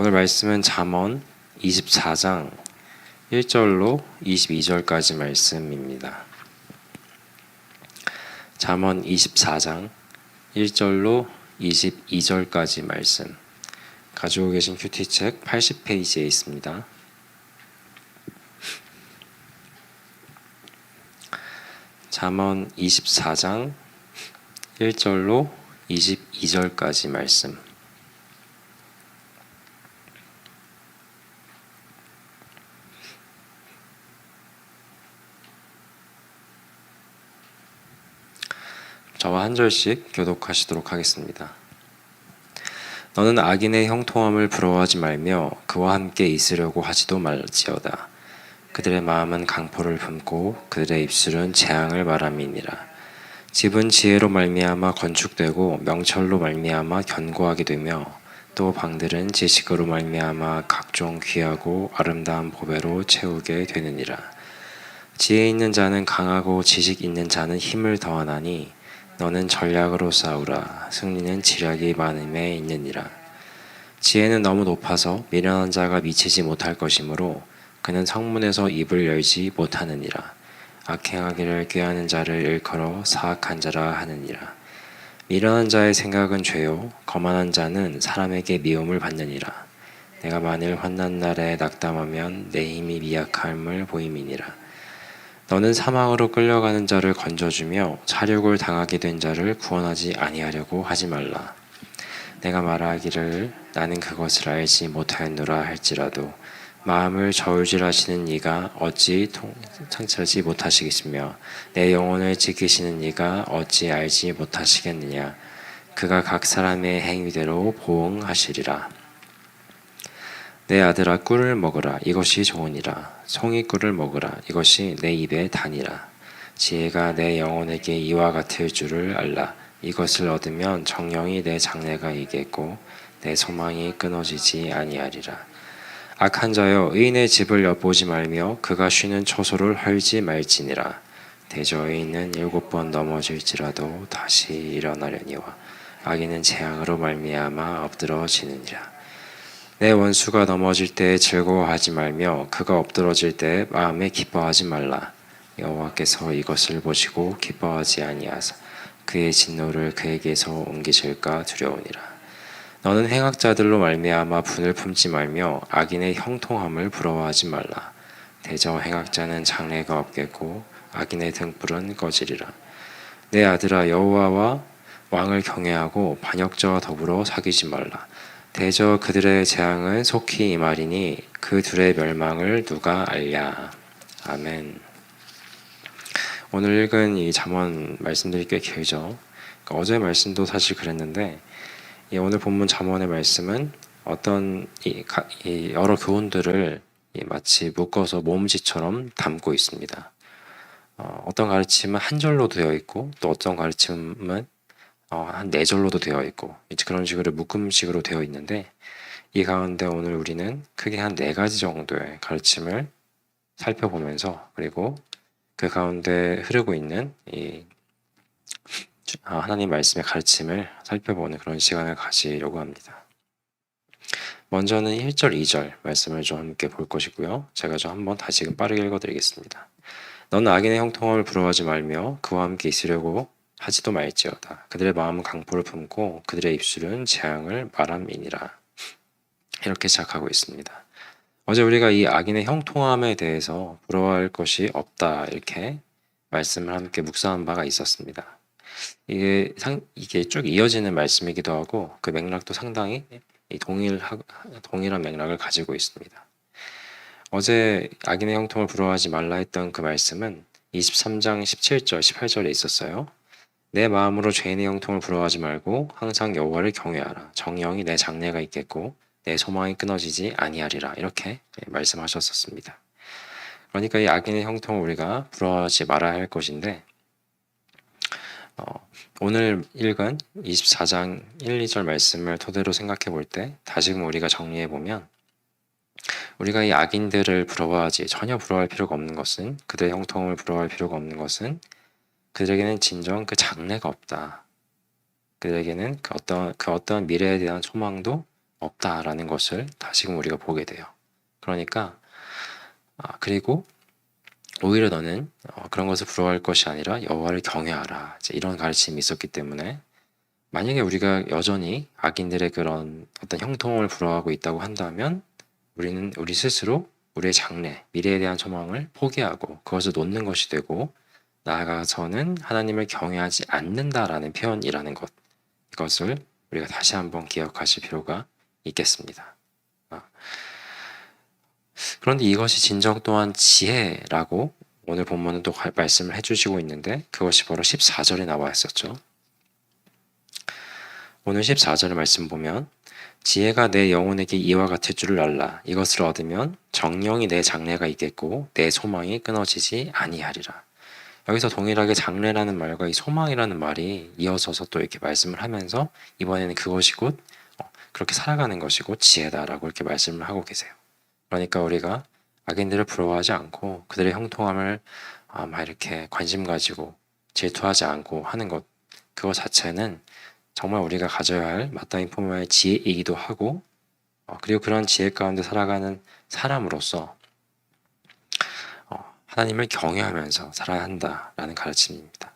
오늘 말씀은 잠언 24장 1절로 22절까지 말씀입니다. 잠언 24장 1절로 22절까지 말씀 가지고 계신 큐티책 80페이지에 있습니다. 잠언 24장 1절로 22절까지 말씀. 저와 한 절씩 교독하시도록 하겠습니다. 너는 악인의 형통함을 부러워하지 말며 그와 함께 있으려고 하지도 말지어다. 그들의 마음은 강포를 품고 그들의 입술은 재앙을 말함이니라. 집은 지혜로 말미암아 건축되고 명철로 말미암아 견고하게 되며 또 방들은 지식으로 말미암아 각종 귀하고 아름다운 보배로 채우게 되느니라. 지혜 있는 자는 강하고 지식 있는 자는 힘을 더하나니 너는 전략으로 싸우라. 승리는 지략이 많음에 있느니라. 지혜는 너무 높아서 미련한 자가 미치지 못할 것이므로 그는 성문에서 입을 열지 못하느니라. 악행하기를 꾀하는 자를 일컬어 사악한 자라 하느니라. 미련한 자의 생각은 죄요 거만한 자는 사람에게 미움을 받느니라. 내가 만일 환난 날에 낙담하면 내 힘이 미약함을 보임이니라. 너는 사망으로 끌려가는 자를 건져주며 사륙을 당하게 된 자를 구원하지 아니하려고 하지 말라. 내가 말하기를 나는 그것을 알지 못하였노라 할지라도 마음을 저울질하시는 이가 어찌 통찰지 못하시겠으며 내 영혼을 지키시는 이가 어찌 알지 못하시겠느냐. 그가 각 사람의 행위대로 보응하시리라. 내 아들아 꿀을 먹으라. 이것이 좋으니라. 송이 꿀을 먹으라. 이것이 내 입에 다니라. 지혜가 내 영혼에게 이와 같을 줄을 알라. 이것을 얻으면 정령이 내 장래가 이겠고 내 소망이 끊어지지 아니하리라. 악한 자여 의인의 집을 엿보지 말며 그가 쉬는 처소를 헐지 말지니라. 대저 의인은 7번 넘어질지라도 다시 일어나려니와 악인은 재앙으로 말미암아 엎드러지느니라. 내 원수가 넘어질 때에 즐거워하지 말며 그가 엎드러질 때에 마음에 기뻐하지 말라. 여호와께서 이것을 보시고 기뻐하지 아니하사 그의 진노를 그에게서 옮기실까 두려우니라. 너는 행악자들로 말미암아 분을 품지 말며 악인의 형통함을 부러워하지 말라. 대저 행악자는 장래가 없겠고 악인의 등불은 꺼지리라. 내 아들아 여호와와 왕을 경외하고 반역자와 더불어 사귀지 말라. 대저 그들의 재앙은 속히 임하리니 그 둘의 멸망을 누가 알랴. 아멘. 오늘 읽은 이 잠언 말씀들이 꽤 길죠. 그러니까 어제 말씀도 사실 그랬는데 오늘 본문 잠언의 말씀은 어떤 여러 교훈들을 마치 묶어서 모음지처럼 담고 있습니다. 어떤 가르침은 한 절로 되어 있고 또 어떤 가르침은 한 4절로도 되어 있고 이제 그런 식으로 묶음식으로 되어 있는데 이 가운데 오늘 우리는 크게 한 4가지 정도의 가르침을 살펴보면서 그리고 그 가운데 흐르고 있는 이 하나님 말씀의 가르침을 살펴보는 그런 시간을 가지려고 합니다. 먼저는 1절, 2절 말씀을 좀 함께 볼 것이고요. 제가 좀 한번 다시금 빠르게 읽어드리겠습니다. 너는 악인의 형통함을 부러워하지 말며 그와 함께 있으려고 하지도 말지어다. 그들의 마음은 강포를 품고 그들의 입술은 재앙을 말함이니라. 이렇게 시작하고 있습니다. 어제 우리가 이 악인의 형통함에 대해서 부러워할 것이 없다 이렇게 말씀을 함께 묵상한 바가 있었습니다. 이게 쭉 이어지는 말씀이기도 하고 그 맥락도 상당히 동일한 맥락을 가지고 있습니다. 어제 악인의 형통을 부러워하지 말라 했던 그 말씀은 23장 17절, 18절에 있었어요. 내 마음으로 죄인의 형통을 부러워하지 말고 항상 여호와를 경외하라. 정령이 내 장래가 있겠고 내 소망이 끊어지지 아니하리라. 이렇게 말씀하셨었습니다. 그러니까 이 악인의 형통을 우리가 부러워하지 말아야 할 것인데 오늘 읽은 24장 1, 2절 말씀을 토대로 생각해 볼 때 다시금 우리가 정리해 보면 우리가 이 악인들을 전혀 부러워할 필요가 없는 것은 그들의 형통을 부러워할 필요가 없는 것은 그들에게는 진정 그 장래가 없다. 그들에게는 그 어떤 미래에 대한 소망도 없다라는 것을 다시금 우리가 보게 돼요. 그러니까 그리고 오히려 너는 그런 것을 부러워할 것이 아니라 여호와를 경외하라. 이제 이런 가르침이 있었기 때문에 만약에 우리가 여전히 악인들의 그런 어떤 형통을 부러워하고 있다고 한다면 우리는 우리 스스로 우리의 장래, 미래에 대한 소망을 포기하고 그것을 놓는 것이 되고 나아가서는 하나님을 경외하지 않는다라는 표현이라는 것, 이것을 우리가 다시 한번 기억하실 필요가 있겠습니다. 그런데 이것이 진정 또한 지혜라고 오늘 본문은 또 말씀을 해주시고 있는데 그것이 바로 14절에 나와 있었죠. 오늘 14절 말씀 보면 지혜가 내 영혼에게 이와 같을 줄을 알라. 이것을 얻으면 정령이 내 장래가 있겠고 내 소망이 끊어지지 아니하리라. 여기서 동일하게 장래라는 말과 이 소망이라는 말이 이어져서 또 이렇게 말씀을 하면서 이번에는 그것이 곧 그렇게 살아가는 것이 곧 지혜다라고 이렇게 말씀을 하고 계세요. 그러니까 우리가 악인들을 부러워하지 않고 그들의 형통함을 막 이렇게 관심 가지고 질투하지 않고 하는 것, 그것 자체는 정말 우리가 가져야 할 마땅히 품어야 할 지혜이기도 하고 그리고 그런 지혜 가운데 살아가는 사람으로서 하나님을 경외하면서 살아야 한다라는 가르침입니다.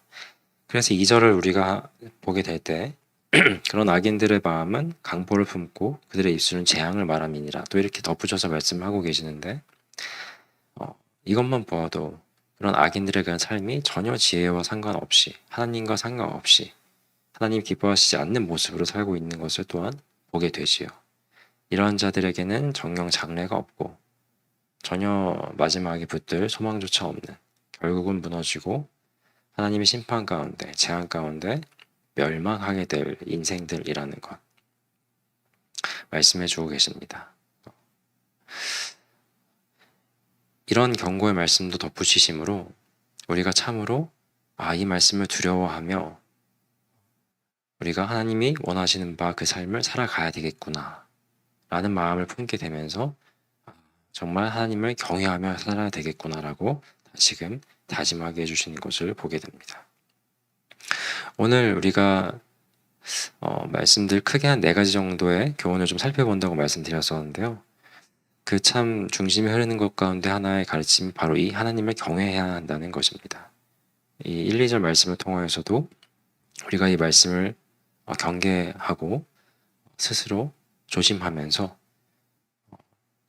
그래서 2절을 우리가 보게 될 때 그런 악인들의 마음은 강포를 품고 그들의 입술은 재앙을 말함이니라. 또 이렇게 덧붙여서 말씀하고 계시는데 이것만 보아도 그런 악인들의 그런 삶이 전혀 지혜와 상관없이 하나님과 상관없이 하나님 기뻐하시지 않는 모습으로 살고 있는 것을 또한 보게 되지요. 이러한 자들에게는 정령 장래가 없고 전혀 마지막에 붙들 소망조차 없는, 결국은 무너지고 하나님의 심판 가운데, 재앙 가운데 멸망하게 될 인생들이라는 것 말씀해 주고 계십니다. 이런 경고의 말씀도 덧붙이심으로 우리가 참으로 이 말씀을 두려워하며 우리가 하나님이 원하시는 바 그 삶을 살아가야 되겠구나 라는 마음을 품게 되면서 정말 하나님을 경외하며 살아야 되겠구나라고 다시금 다짐하게 해주시는 것을 보게 됩니다. 오늘 우리가 말씀들 크게 한 4가지 정도의 교훈을 좀 살펴본다고 말씀드렸었는데요. 그 참 중심이 흐르는 것 가운데 하나의 가르침이 바로 이 하나님을 경외해야 한다는 것입니다. 이 1, 2절 말씀을 통하여서도 우리가 이 말씀을 경계하고 스스로 조심하면서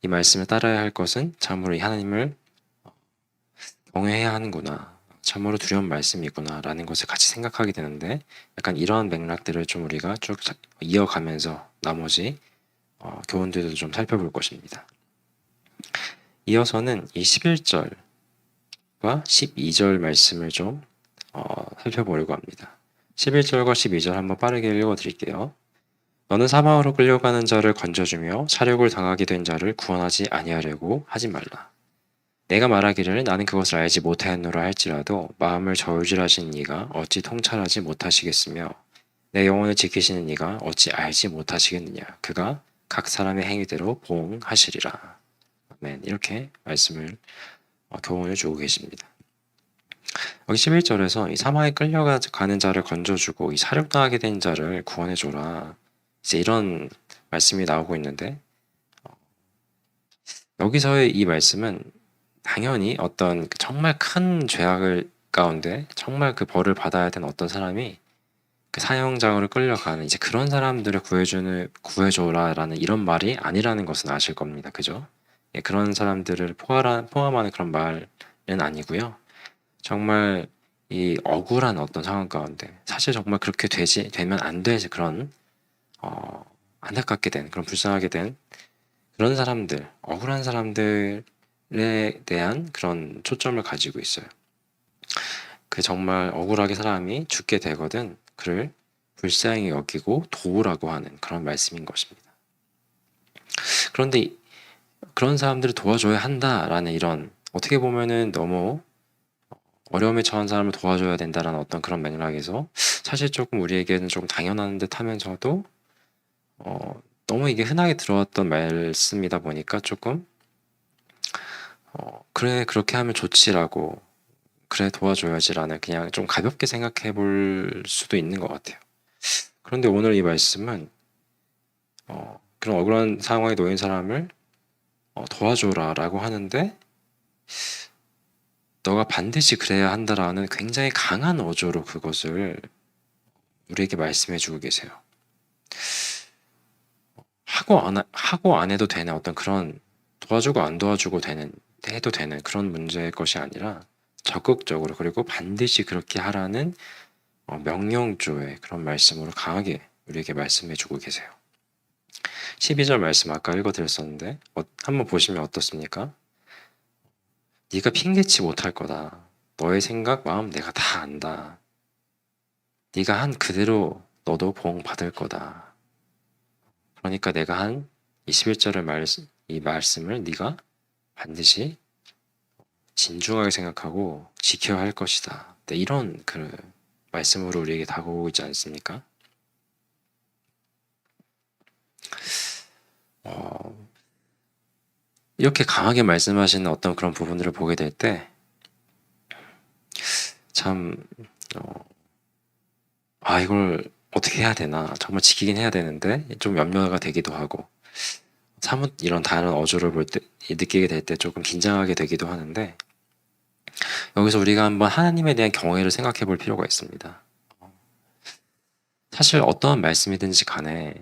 이 말씀을 따라야 할 것은 참으로 이 하나님을 경외해야 하는구나, 참으로 두려운 말씀이구나 라는 것을 같이 생각하게 되는데 약간 이러한 맥락들을 좀 우리가 쭉 이어가면서 나머지 교훈들도 좀 살펴볼 것입니다. 이어서는 이 11절과 12절 말씀을 좀 살펴보려고 합니다. 11절과 12절 한번 빠르게 읽어드릴게요. 너는 사망으로 끌려가는 자를 건져주며 사륙을 당하게 된 자를 구원하지 아니하려고 하지 말라. 내가 말하기를 나는 그것을 알지 못하였노라 할지라도 마음을 저울질하시는 이가 어찌 통찰하지 못하시겠으며 내 영혼을 지키시는 이가 어찌 알지 못하시겠느냐. 그가 각 사람의 행위대로 보응하시리라. 아멘. 이렇게 말씀을 교훈을 주고 계십니다. 여기 11절에서 이 사망에 끌려가는 자를 건져주고 이 사륙당하게 된 자를 구원해줘라. 이제 이런 말씀이 나오고 있는데 여기서의 이 말씀은 당연히 어떤 정말 큰 죄악을 가운데 정말 그 벌을 받아야 되는 어떤 사람이 그 사형장으로 끌려가는 이제 그런 사람들을 구해줘라라는 이런 말이 아니라는 것은 아실 겁니다. 그죠? 예, 그런 사람들을 포함하는 그런 말은 아니고요. 정말 이 억울한 어떤 상황 가운데 사실 정말 그렇게 되면 안 되지 그런 안타깝게 된 그런 불쌍하게 된 그런 사람들, 억울한 사람들에 대한 그런 초점을 가지고 있어요. 그 정말 억울하게 사람이 죽게 되거든 그를 불쌍히 여기고 도우라고 하는 그런 말씀인 것입니다. 그런데 그런 사람들을 도와줘야 한다라는 이런 어떻게 보면은 너무 어려움에 처한 사람을 도와줘야 된다라는 어떤 그런 맥락에서 사실 조금 우리에게는 조금 당연한 듯 하면서도 너무 이게 흔하게 들어왔던 말씀이다 보니까 조금 그래 그렇게 하면 좋지라고 그래 도와줘야지라는 그냥 좀 가볍게 생각해 볼 수도 있는 것 같아요. 그런데 오늘 이 말씀은 그런 억울한 상황에 놓인 사람을 도와줘라라고 하는데 너가 반드시 그래야 한다라는 굉장히 강한 어조로 그것을 우리에게 말씀해주고 계세요. 하고 안 해도 되는 어떤 그런 도와주고 안 도와주고 해도 되는 그런 문제의 것이 아니라 적극적으로 그리고 반드시 그렇게 하라는 명령조의 그런 말씀으로 강하게 우리에게 말씀해주고 계세요. 12절 말씀 아까 읽어드렸었는데 한번 보시면 어떻습니까? 네가 핑계치 못할 거다. 너의 생각, 마음 내가 다 안다. 네가 한 그대로 너도 보응 받을 거다. 그러니까 내가 한 21절의 이 말씀을 네가 반드시 진중하게 생각하고 지켜야 할 것이다. 네, 이런 그 말씀으로 우리에게 다가오고 있지 않습니까? 이렇게 강하게 말씀하시는 어떤 그런 부분들을 보게 될 때 참, 이걸 어떻게 해야 되나. 정말 지키긴 해야 되는데 좀 염려가 되기도 하고 사뭇 이런 다른 어조를 볼 때, 느끼게 될 때 조금 긴장하게 되기도 하는데 여기서 우리가 한번 하나님에 대한 경외를 생각해 볼 필요가 있습니다. 사실 어떠한 말씀이든지 간에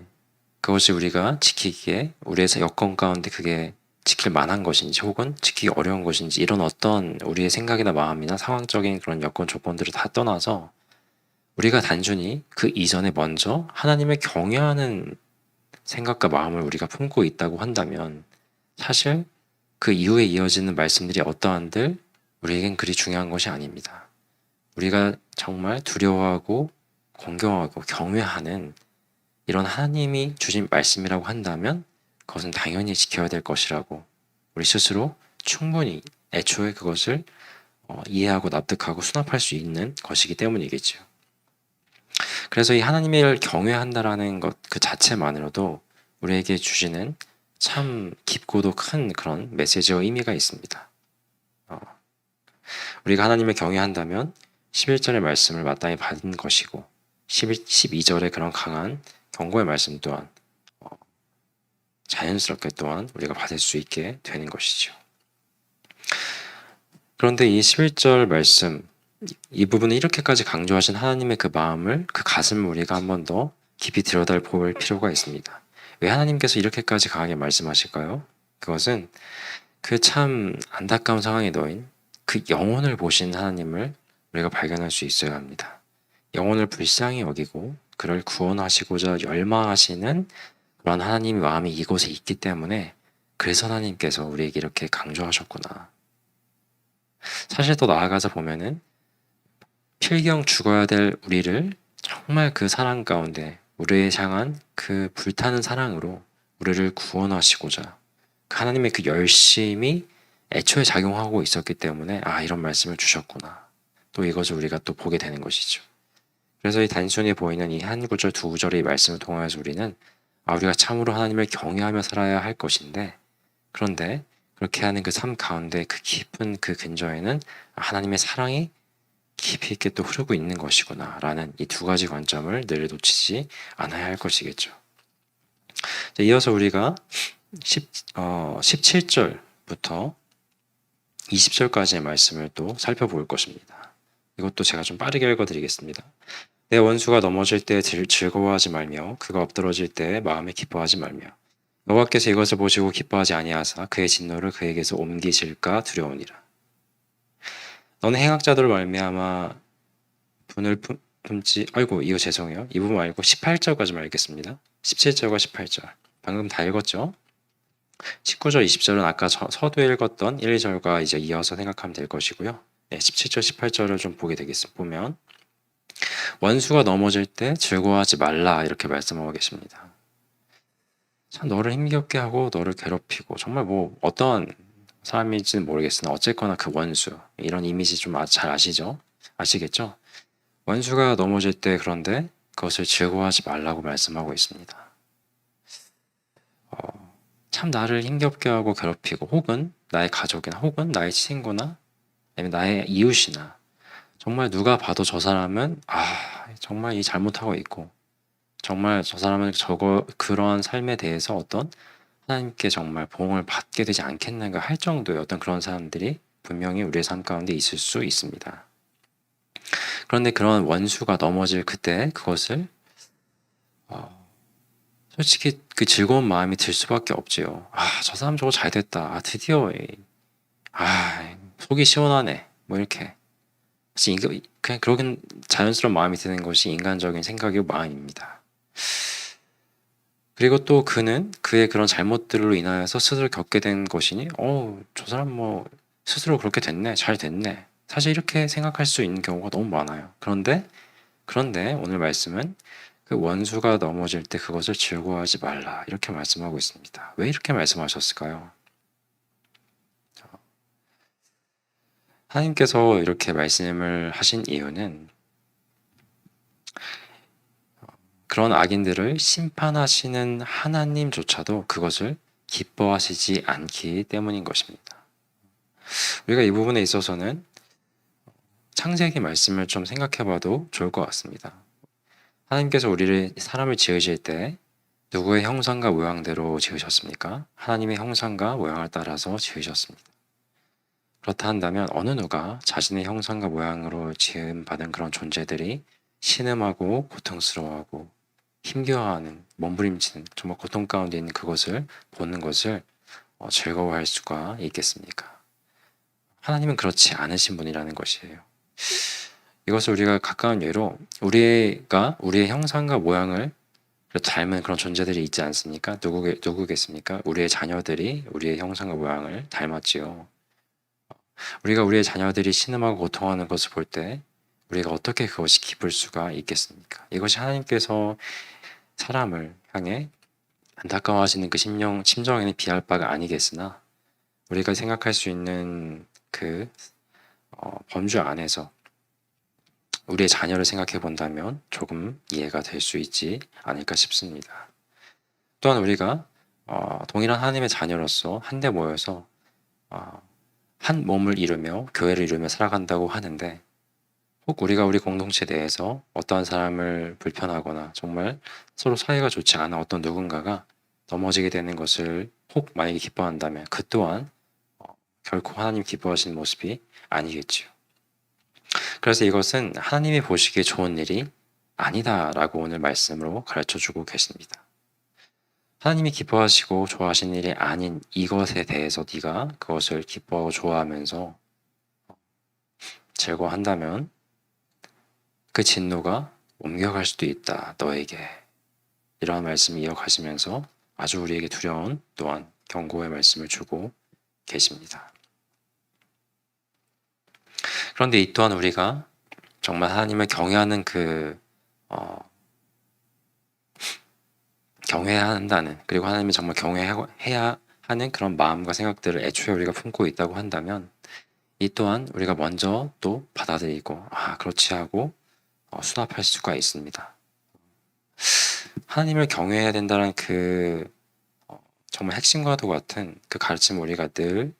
그것이 우리가 지키기에 우리의 여건 가운데 그게 지킬 만한 것인지 혹은 지키기 어려운 것인지 이런 어떤 우리의 생각이나 마음이나 상황적인 그런 여건 조건들을 다 떠나서 우리가 단순히 그 이전에 먼저 하나님을 경외하는 생각과 마음을 우리가 품고 있다고 한다면 사실 그 이후에 이어지는 말씀들이 어떠한들 우리에겐 그리 중요한 것이 아닙니다. 우리가 정말 두려워하고 공경하고 경외하는 이런 하나님이 주신 말씀이라고 한다면 그것은 당연히 지켜야 될 것이라고 우리 스스로 충분히 애초에 그것을 이해하고 납득하고 수납할 수 있는 것이기 때문이겠죠. 그래서 이 하나님을 경외한다라는 것 그 자체만으로도 우리에게 주시는 참 깊고도 큰 그런 메시지와 의미가 있습니다. 우리가 하나님을 경외한다면 11절의 말씀을 마땅히 받은 것이고 12절의 그런 강한 경고의 말씀 또한 자연스럽게 또한 우리가 받을 수 있게 되는 것이죠. 그런데 이 11절 말씀 이 부분을 이렇게까지 강조하신 하나님의 그 마음을 그 가슴을 우리가 한 번 더 깊이 들여다볼 필요가 있습니다. 왜 하나님께서 이렇게까지 강하게 말씀하실까요? 그것은 그 참 안타까운 상황에 놓인 그 영혼을 보신 하나님을 우리가 발견할 수 있어야 합니다. 영혼을 불쌍히 여기고 그를 구원하시고자 열망하시는 그런 하나님의 마음이 이곳에 있기 때문에 그래서 하나님께서 우리에게 이렇게 강조하셨구나. 사실 또 나아가서 보면은 필경 죽어야 될 우리를 정말 그 사랑 가운데 우리에 향한 그 불타는 사랑으로 우리를 구원하시고자 하나님의 그 열심이 애초에 작용하고 있었기 때문에 이런 말씀을 주셨구나. 또 이것을 우리가 또 보게 되는 것이죠. 그래서 이 단순히 보이는 이 한 구절 두 구절의 말씀을 통해서 우리는 우리가 참으로 하나님을 경외하며 살아야 할 것인데 그런데 그렇게 하는 그 삶 가운데 그 깊은 그 근저에는 하나님의 사랑이 깊이 있게 또 흐르고 있는 것이구나 라는 이 두 가지 관점을 늘 놓치지 않아야 할 것이겠죠. 이어서 우리가 17절부터 20절까지의 말씀을 또 살펴볼 것입니다. 이것도 제가 좀 빠르게 읽어드리겠습니다. 내 원수가 넘어질 때 즐거워하지 말며 그가 엎드러질 때 마음에 기뻐하지 말며 여호와께서 이것을 보시고 기뻐하지 아니하사 그의 진노를 그에게서 옮기실까 두려우니라. 너는 행악자들을 말미암아 분을 품지 이거 죄송해요. 이 부분 말고 18절까지만 읽겠습니다. 17절과 18절 방금 다 읽었죠? 19절 20절은 아까 서두에 읽었던 1, 2절과 이제 이어서 생각하면 될 것이고요. 17절 18절을 좀 보게 되겠습니다. 보면 원수가 넘어질 때 즐거워하지 말라 이렇게 말씀하고 계십니다. 참 너를 힘겹게 하고 너를 괴롭히고 정말 뭐 어떤 사람일지는 모르겠으나 어쨌거나 그 원수 이런 이미지 좀 잘 아시겠죠? 원수가 넘어질 때 그런데 그것을 즐거워하지 말라고 말씀하고 있습니다. 참 나를 힘겹게 하고 괴롭히고 혹은 나의 가족이나 혹은 나의 친구나 아니면 나의 이웃이나 정말 누가 봐도 저 사람은 정말 이 잘못하고 있고 정말 저 사람은 그러한 삶에 대해서 어떤 하나님께 정말 보응을 받게 되지 않겠는가 할 정도의 어떤 그런 사람들이 분명히 우리의 삶 가운데 있을 수 있습니다. 그런데 그런 원수가 넘어질 그때 그것을 솔직히 그 즐거운 마음이 들 수밖에 없지요. 저 사람 저거 잘 됐다. 드디어 속이 시원하네. 뭐 이렇게. 사실 그냥 그러긴 자연스러운 마음이 드는 것이 인간적인 생각이고 마음입니다. 그리고 또 그는 그의 그런 잘못들로 인하여서 스스로 겪게 된 것이니, 저 사람 뭐 스스로 그렇게 됐네, 잘 됐네. 사실 이렇게 생각할 수 있는 경우가 너무 많아요. 그런데 오늘 말씀은 그 원수가 넘어질 때 그것을 즐거워하지 말라 이렇게 말씀하고 있습니다. 왜 이렇게 말씀하셨을까요? 하나님께서 이렇게 말씀을 하신 이유는 그런 악인들을 심판하시는 하나님조차도 그것을 기뻐하시지 않기 때문인 것입니다. 우리가 이 부분에 있어서는 창세기 말씀을 좀 생각해 봐도 좋을 것 같습니다. 하나님께서 사람을 지으실 때 누구의 형상과 모양대로 지으셨습니까? 하나님의 형상과 모양을 따라서 지으셨습니다. 그렇다 한다면 어느 누가 자신의 형상과 모양으로 지음받은 그런 존재들이 신음하고 고통스러워하고 힘겨워하는 몸부림치는 정말 고통 가운데 있는 그것을 보는 것을 즐거워할 수가 있겠습니까? 하나님은 그렇지 않으신 분이라는 것이에요. 이것을 우리가 가까운 예로 우리가 우리의 형상과 모양을 닮은 그런 존재들이 있지 않습니까? 누구겠습니까? 우리의 자녀들이 우리의 형상과 모양을 닮았지요. 우리가 우리의 자녀들이 신음하고 고통하는 것을 볼 때 우리가 어떻게 그것이 기쁠 수가 있겠습니까? 이것이 하나님께서 사람을 향해 안타까워하시는 그 심정에는 비할 바가 아니겠으나 우리가 생각할 수 있는 그 범주 안에서 우리의 자녀를 생각해 본다면 조금 이해가 될 수 있지 않을까 싶습니다. 또한 우리가 동일한 하나님의 자녀로서 한데 모여서 한 몸을 이루며 교회를 이루며 살아간다고 하는데 혹 우리가 우리 공동체 내에서 어떠한 사람을 불편하거나 정말 서로 사이가 좋지 않아 어떤 누군가가 넘어지게 되는 것을 혹 만약에 기뻐한다면 그 또한 결코 하나님 기뻐하시는 모습이 아니겠지요. 그래서 이것은 하나님이 보시기에 좋은 일이 아니다라고 오늘 말씀으로 가르쳐주고 계십니다. 하나님이 기뻐하시고 좋아하시는 일이 아닌 이것에 대해서 네가 그것을 기뻐하고 좋아하면서 즐거워한다면 그 진노가 옮겨갈 수도 있다 너에게. 이러한 말씀을 이어가시면서 아주 우리에게 두려운 또한 경고의 말씀을 주고 계십니다. 그런데 이 또한 우리가 정말 하나님을 경외하는 경외해야 한다는, 그리고 하나님을 정말 경외해야 하는 그런 마음과 생각들을 애초에 우리가 품고 있다고 한다면 이 또한 우리가 먼저 또 받아들이고 그렇지 하고 수납할 수가 있습니다. 하나님을 경외해야 된다는 정말 핵심과도 같은 그 가르침을 우리가 늘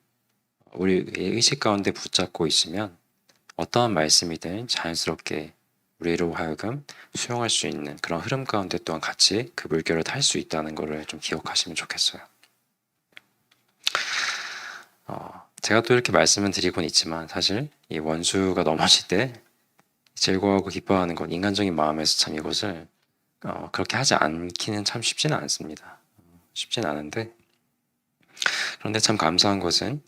우리의 의식 가운데 붙잡고 있으면 어떠한 말씀이든 자연스럽게 우리로 하여금 수용할 수 있는 그런 흐름 가운데 또한 같이 그 물결을 탈 수 있다는 것을 좀 기억하시면 좋겠어요. 제가 또 이렇게 말씀을 드리곤 있지만 사실 이 원수가 넘어질 때 즐거워하고 기뻐하는 건 인간적인 마음에서 참 이것을 그렇게 하지 않기는 참 쉽지는 않습니다. 쉽진 않은데 그런데 참 감사한 것은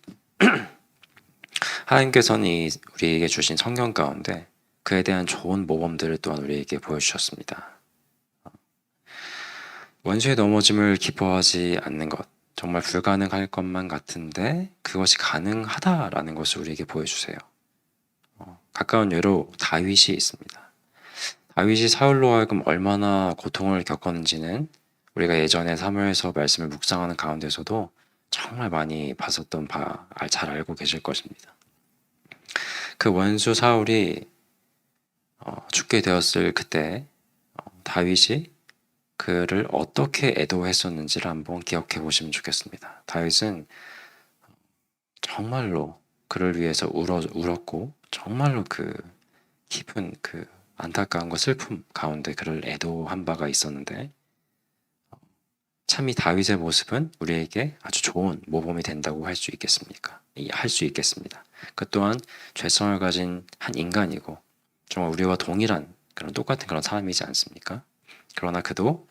하나님께서는 우리에게 주신 성경 가운데 그에 대한 좋은 모범들을 또한 우리에게 보여주셨습니다. 원수의 넘어짐을 기뻐하지 않는 것, 정말 불가능할 것만 같은데 그것이 가능하다라는 것을 우리에게 보여주세요. 가까운 예로 다윗이 있습니다. 다윗이 사울로 하여금 얼마나 고통을 겪었는지는 우리가 예전에 사무엘서 말씀을 묵상하는 가운데서도 정말 많이 봤었던 잘 알고 계실 것입니다. 그 원수 사울이 죽게 되었을 그때 다윗이 그를 어떻게 애도했었는지를 한번 기억해 보시면 좋겠습니다. 다윗은 정말로 그를 위해서 울었고 정말로 그 깊은 그 안타까움과 슬픔 가운데 그를 애도한 바가 있었는데 참 이 다윗의 모습은 우리에게 아주 좋은 모범이 된다고 할 수 있겠습니까? 할 수 있겠습니다. 그 또한 죄성을 가진 한 인간이고 정말 우리와 동일한 그런 똑같은 그런 사람이지 않습니까? 그러나 그도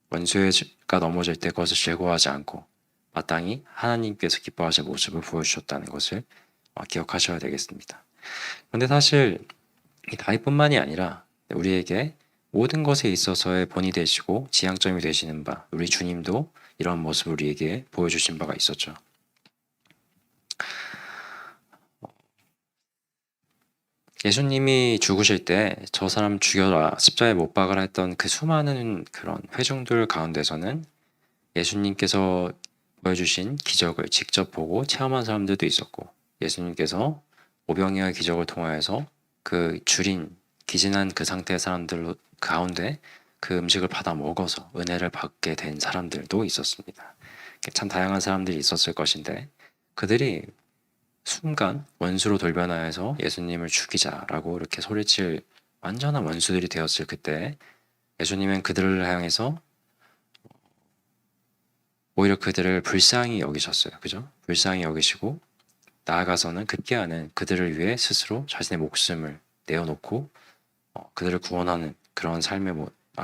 원수가 넘어질 때 그것을 즐거워하지 않고 마땅히 하나님께서 기뻐하실 모습을 보여주셨다는 것을 기억하셔야 되겠습니다. 그런데 사실 이 다윗뿐만이 아니라 우리에게 모든 것에 있어서의 본이 되시고 지향점이 되시는 바 우리 주님도 이런 모습을 우리에게 보여주신 바가 있었죠. 예수님이 죽으실 때 저 사람 죽여라 십자가에 못 박아라 했던 그 수많은 그런 회중들 가운데서는 예수님께서 보여주신 기적을 직접 보고 체험한 사람들도 있었고 예수님께서 오병이어의 기적을 통하여서 그 줄인 기진한 그 상태의 사람들 가운데 그 음식을 받아 먹어서 은혜를 받게 된 사람들도 있었습니다. 참 다양한 사람들이 있었을 것인데 그들이 순간 원수로 돌변하여서 예수님을 죽이자라고 이렇게 소리칠 완전한 원수들이 되었을 그때 예수님은 그들을 향해서 오히려 그들을 불쌍히 여기셨어요. 그죠? 불쌍히 여기시고 나아가서는 급기야는 그들을 위해 스스로 자신의 목숨을 내어놓고 그들을 구원하는 그런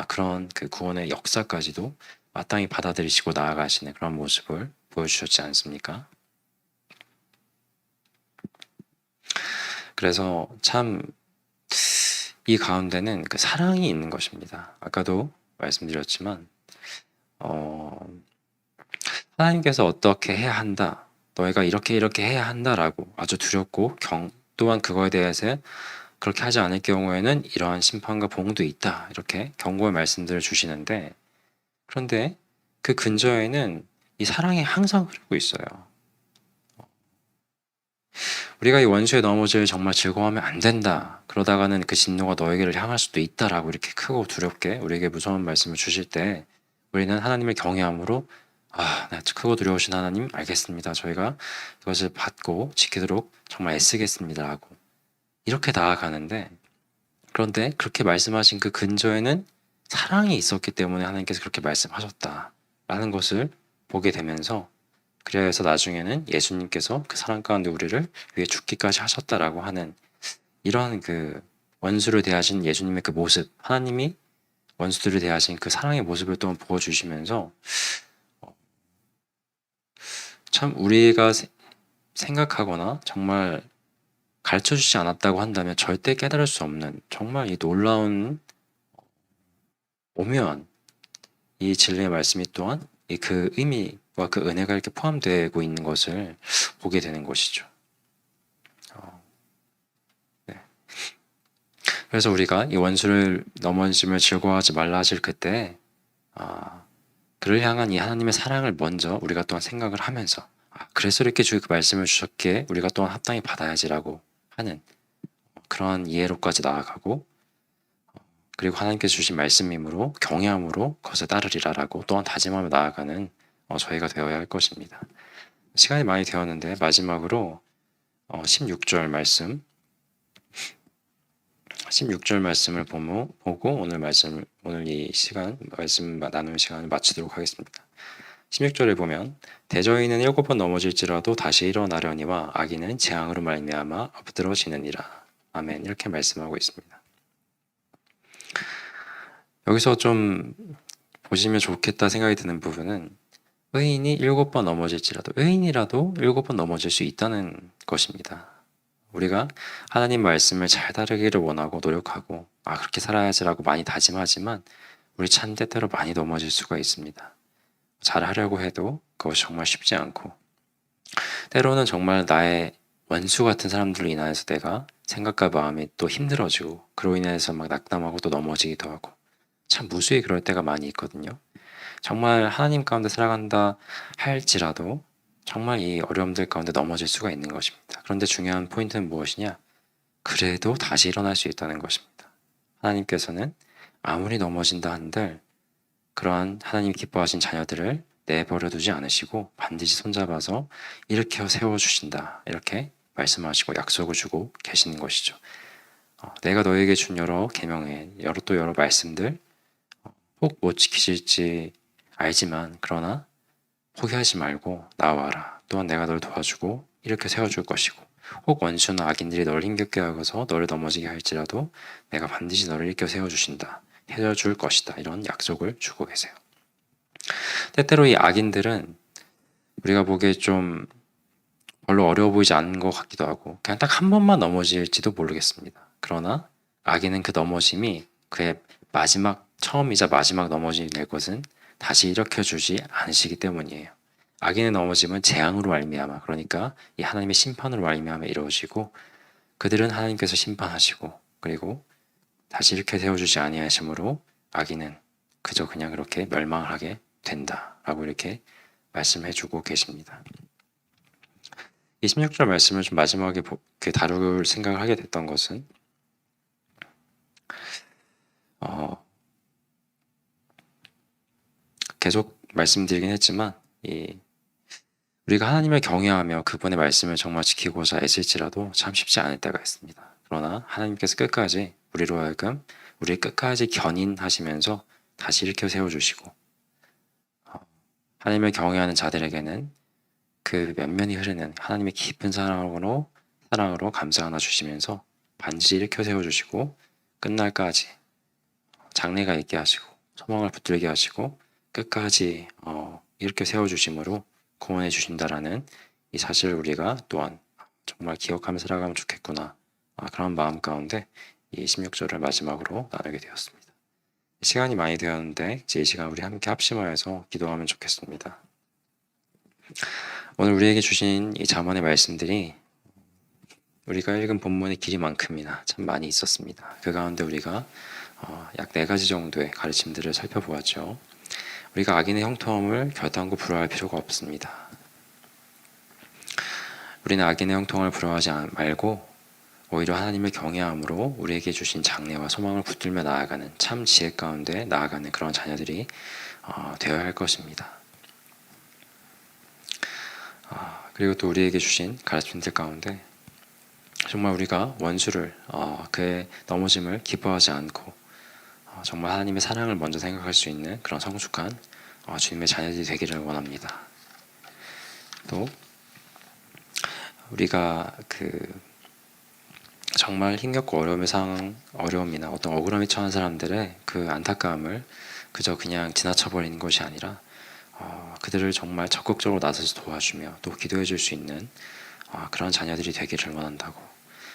그런 그 구원의 역사까지도 마땅히 받아들이시고 나아가시는 그런 모습을 보여주셨지 않습니까? 그래서 참 이 가운데는 그 사랑이 있는 것입니다. 아까도 말씀드렸지만 하나님께서 어떻게 해야 한다, 너희가 이렇게 해야 한다라고 아주 두렵고 또한 그거에 대해서 그렇게 하지 않을 경우에는 이러한 심판과 봉도 있다 이렇게 경고의 말씀들을 주시는데 그런데 그 근저에는 이 사랑이 항상 흐르고 있어요. 우리가 이 원수에 넘어질 정말 즐거워하면 안 된다. 그러다가는 그 진노가 너에게를 향할 수도 있다라고 이렇게 크고 두렵게 우리에게 무서운 말씀을 주실 때 우리는 하나님을 경외함으로 크고 두려우신 하나님 알겠습니다. 저희가 이것을 받고 지키도록 정말 애쓰겠습니다라고 이렇게 나아가는데 그런데 그렇게 말씀하신 그 근저에는 사랑이 있었기 때문에 하나님께서 그렇게 말씀하셨다라는 것을 보게 되면서 그래서 나중에는 예수님께서 그 사랑 가운데 우리를 위해 죽기까지 하셨다라고 하는 이런 그 원수를 대하신 예수님의 그 모습, 하나님이 원수들을 대하신 그 사랑의 모습을 또한 보여주시면서 참 우리가 생각하거나 정말 가르쳐주지 않았다고 한다면 절대 깨달을 수 없는 정말 이 놀라운 오묘한 이 진리의 말씀이 또한 그 의미와 그 은혜가 이렇게 포함되고 있는 것을 보게 되는 것이죠. 네. 그래서 우리가 이 원수를 넘어짐을 즐거워하지 말라 하실 그때 그를 향한 이 하나님의 사랑을 먼저 우리가 또한 생각을 하면서 그래서 이렇게 그 말씀을 주셨기에 우리가 또한 합당히 받아야지라고 하는 그런 이해로까지 나아가고 그리고 하나님께서 주신 말씀이므로 경외함으로 그것을 따르리라라고 또한 다짐하며 나아가는 저희가 되어야 할 것입니다. 시간이 많이 되었는데 마지막으로 16절 말씀을 보고 오늘 이 시간 말씀 나누는 시간을 마치도록 하겠습니다. 16절에 보면 대저인은 7번 넘어질지라도 다시 일어나려니와 악인은 재앙으로 말미암아 엎드러지느니라. 아멘. 이렇게 말씀하고 있습니다. 여기서 좀 보시면 좋겠다 생각이 드는 부분은 의인이 7번 넘어질지라도 의인이라도 7번 넘어질 수 있다는 것입니다. 우리가 하나님 말씀을 잘 따르기를 원하고 노력하고 그렇게 살아야지라고 많이 다짐하지만 우리 참 때때로 많이 넘어질 수가 있습니다. 잘하려고 해도 그것이 정말 쉽지 않고 때로는 정말 나의 원수 같은 사람들로 인하여서 내가 생각과 마음이 또 힘들어지고 그로 인해서 막 낙담하고 또 넘어지기도 하고 참 무수히 그럴 때가 많이 있거든요. 정말 하나님 가운데 살아간다 할지라도 정말 이 어려움들 가운데 넘어질 수가 있는 것입니다. 그런데 중요한 포인트는 무엇이냐? 그래도 다시 일어날 수 있다는 것입니다. 하나님께서는 아무리 넘어진다 한들 그러한 하나님 기뻐하신 자녀들을 내버려 두지 않으시고 반드시 손잡아서 일으켜 세워주신다. 이렇게 말씀하시고 약속을 주고 계시는 것이죠. 내가 너에게 준 여러 계명의 여러 말씀들 꼭 못 지키실지 알지만 그러나 포기하지 말고 나와라. 또한 내가 널 도와주고 이렇게 세워줄 것이고 혹 원수나 악인들이 너를 힘겹게 하고서 너를 넘어지게 할지라도 내가 반드시 너를 일으켜 세워주신다. 해줄 것이다. 이런 약속을 주고 계세요. 때때로 이 악인들은 우리가 보기에 좀 별로 어려워 보이지 않는 것 같기도 하고 그냥 딱 한 번만 넘어질지도 모르겠습니다. 그러나 악인은 그 넘어짐이 그의 처음이자 마지막 넘어질 것은 다시 일으켜주지 않으시기 때문이에요. 악인의 넘어짐은 재앙으로 말미암아 그러니까 이 하나님의 심판으로 말미암아 이루어지고 그들은 하나님께서 심판하시고 그리고 다시 이렇게 세워주지 아니하심으로 악인은 그저 그냥 그렇게 멸망하게 된다라고 이렇게 말씀해주고 계십니다. 이 16절 말씀을 좀 마지막에 다룰 생각을 하게 됐던 것은 계속 말씀드리긴 했지만 우리가 하나님을 경외하며 그분의 말씀을 정말 지키고자 애쓸지라도 참 쉽지 않을 때가 있습니다. 그러나 하나님께서 끝까지 우리로 하여금 우리를 끝까지 견인하시면서 다시 일으켜 세워주시고 하나님을 경외하는 자들에게는 그 면면이 흐르는 하나님의 깊은 사랑으로 감사 하나 주시면서 반드시 일으켜 세워주시고 끝날까지 장래가 있게 하시고 소망을 붙들게 하시고 끝까지 일으켜 세워주심으로 구원해 주신다라는 이 사실을 우리가 또한 정말 기억하며 살아가면 좋겠구나 그런 마음 가운데 이 16절을 마지막으로 나누게 되었습니다. 시간이 많이 되었는데 이제 이 시간 우리 함께 합심하여서 기도하면 좋겠습니다. 오늘 우리에게 주신 이 잠언의 말씀들이 우리가 읽은 본문의 길이만큼이나 참 많이 있었습니다. 그 가운데 우리가 약 4가지 정도의 가르침들을 살펴보았죠. 우리가 악인의 형통함을 결단코 부러워할 필요가 없습니다. 우리는 악인의 형통함을 부러워하지 말고 오히려 하나님을 경외함으로 우리에게 주신 장래와 소망을 붙들며 나아가는 참 지혜 가운데 나아가는 그런 자녀들이 되어야 할 것입니다. 그리고 또 우리에게 주신 가르침들 가운데 정말 우리가 원수를 그의 넘어짐을 기뻐하지 않고 정말 하나님의 사랑을 먼저 생각할 수 있는 그런 성숙한 주님의 자녀들이 되기를 원합니다. 또 우리가 정말 힘겹고 어려움이나 어떤 억울함에 처한 사람들의 그 안타까움을 그저 그냥 지나쳐버리는 것이 아니라 그들을 정말 적극적으로 나서서 도와주며 또 기도해 줄 수 있는 그런 자녀들이 되기를 원한다고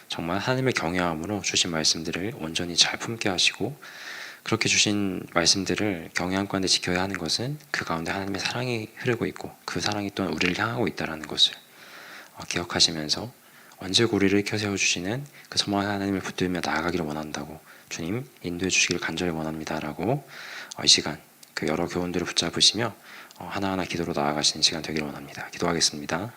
정말 하나님의 경외함으로 주신 말씀들을 온전히 잘 품게 하시고 그렇게 주신 말씀들을 경외함 가운데 지켜야 하는 것은 그 가운데 하나님의 사랑이 흐르고 있고 그 사랑이 또한 우리를 향하고 있다는 것을 기억하시면서 언제 우리를 일으켜 세워주시는 그 소망의 하나님을 붙들며 나아가기를 원한다고 주님 인도해 주시기를 간절히 원합니다라고 이 시간 그 여러 교훈들을 붙잡으시며 하나하나 기도로 나아가시는 시간 되기를 원합니다. 기도하겠습니다.